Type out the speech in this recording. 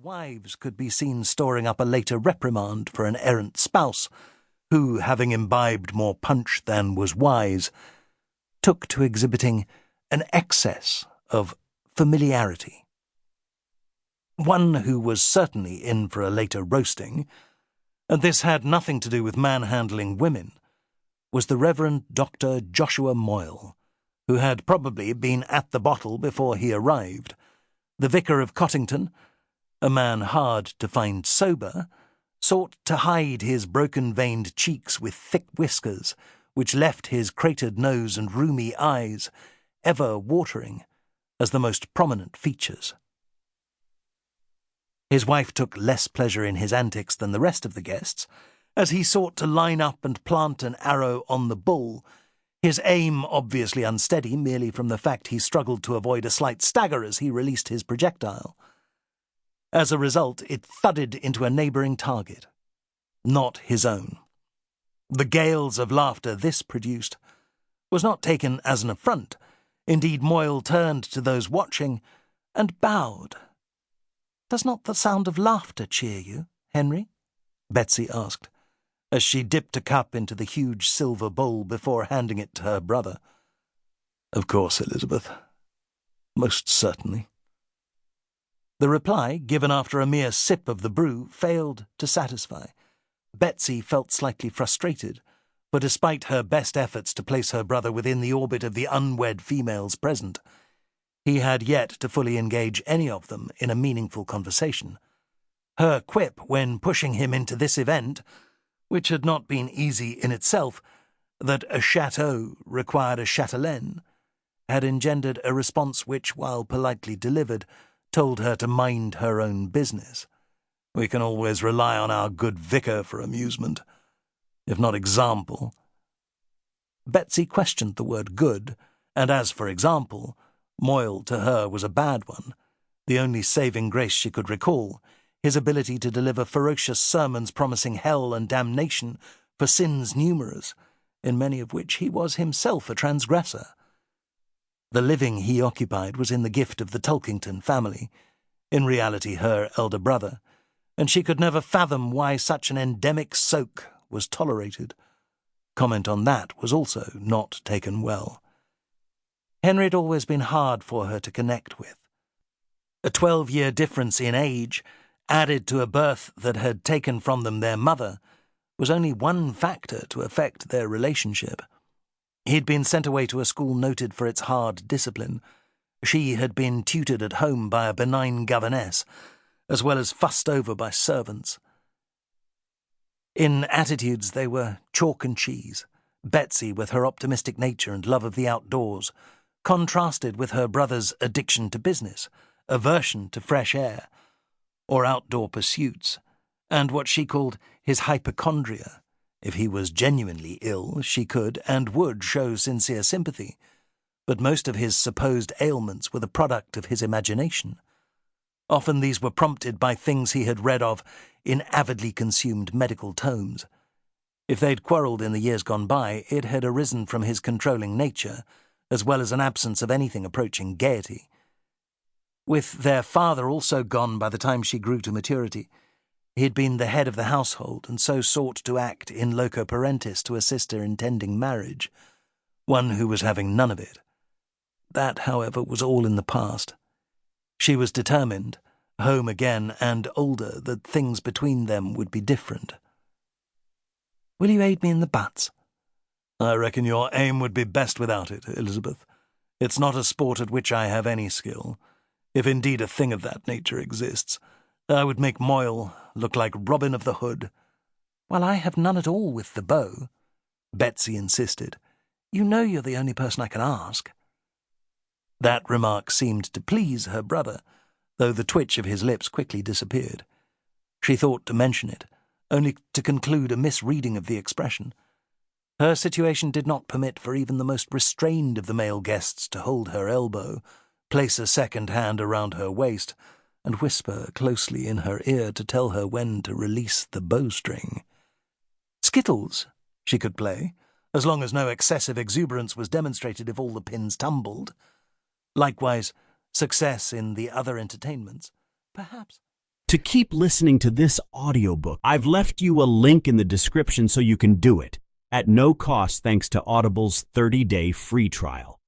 wives could be seen storing up a later reprimand for an errant spouse who, having imbibed more punch than was wise, took to exhibiting an excess of familiarity. One who was certainly in for a later roasting, and this had nothing to do with manhandling women, was the Reverend Dr. Joshua Moyle, who had probably been at the bottle before he arrived. The vicar of Cottington, a man hard to find sober, sought to hide his broken-veined cheeks with thick whiskers, which left his cratered nose and rheumy eyes ever watering as the most prominent features. His wife took less pleasure in his antics than the rest of the guests, as he sought to line up and plant an arrow on the bull, his aim obviously unsteady merely from the fact he struggled to avoid a slight stagger as he released his projectile. As a result, it thudded into a neighbouring target, not his own. The gales of laughter this produced was not taken as an affront. Indeed, Moyle turned to those watching and bowed. "Does not the sound of laughter cheer you, Henry?" Betsy asked, as she dipped a cup into the huge silver bowl before handing it to her brother. "Of course, Elizabeth. Most certainly." The reply, given after a mere sip of the brew, failed to satisfy. Betsy felt slightly frustrated, for despite her best efforts to place her brother within the orbit of the unwed females present, he had yet to fully engage any of them in a meaningful conversation. Her quip when pushing him into this event, which had not been easy in itself, that a chateau required a chatelaine, had engendered a response which, while politely delivered, told her to mind her own business. We can always rely on our good vicar for amusement, if not example. Betsy questioned the word good, and as for example, Moyle to her was a bad one, the only saving grace she could recall, his ability to deliver ferocious sermons promising hell and damnation for sins numerous, in many of which he was himself a transgressor. The living he occupied was in the gift of the Tulkington family, in reality her elder brother, and she could never fathom why such an endemic soak was tolerated. Comment on that was also not taken well. Henry had always been hard for her to connect with. A 12-year difference in age, added to a birth that had taken from them their mother, was only one factor to affect their relationship. He'd been sent away to a school noted for its hard discipline. She had been tutored at home by a benign governess, as well as fussed over by servants. In attitudes they were chalk and cheese. Betsy, with her optimistic nature and love of the outdoors, contrasted with her brother's addiction to business, aversion to fresh air, or outdoor pursuits, and what she called his hypochondria. If he was genuinely ill, she could and would show sincere sympathy, but most of his supposed ailments were the product of his imagination. Often these were prompted by things he had read of in avidly consumed medical tomes. If they'd quarrelled in the years gone by, it had arisen from his controlling nature, as well as an absence of anything approaching gaiety. With their father also gone by the time she grew to maturity, he had been the head of the household and so sought to act in loco parentis to assist her in tending marriage, one who was having none of it. That, however, was all in the past. She was determined, home again and older, that things between them would be different. "Will you aid me in the butts?" "I reckon your aim would be best without it, Elizabeth. It's not a sport at which I have any skill. If indeed a thing of that nature exists, I would make Moyle look like Robin of the Hood." "Well, I have none at all with the bow," Betsy insisted. "You know you're the only person I can ask." That remark seemed to please her brother, though the twitch of his lips quickly disappeared. She thought to mention it, only to conclude a misreading of the expression. Her situation did not permit for even the most restrained of the male guests to hold her elbow, place a second hand around her waist, and whisper closely in her ear to tell her when to release the bowstring. Skittles she could play, as long as no excessive exuberance was demonstrated if all the pins tumbled. Likewise, success in the other entertainments, perhaps. To keep listening to this audiobook, I've left you a link in the description so you can do it, at no cost thanks to Audible's 30-day free trial.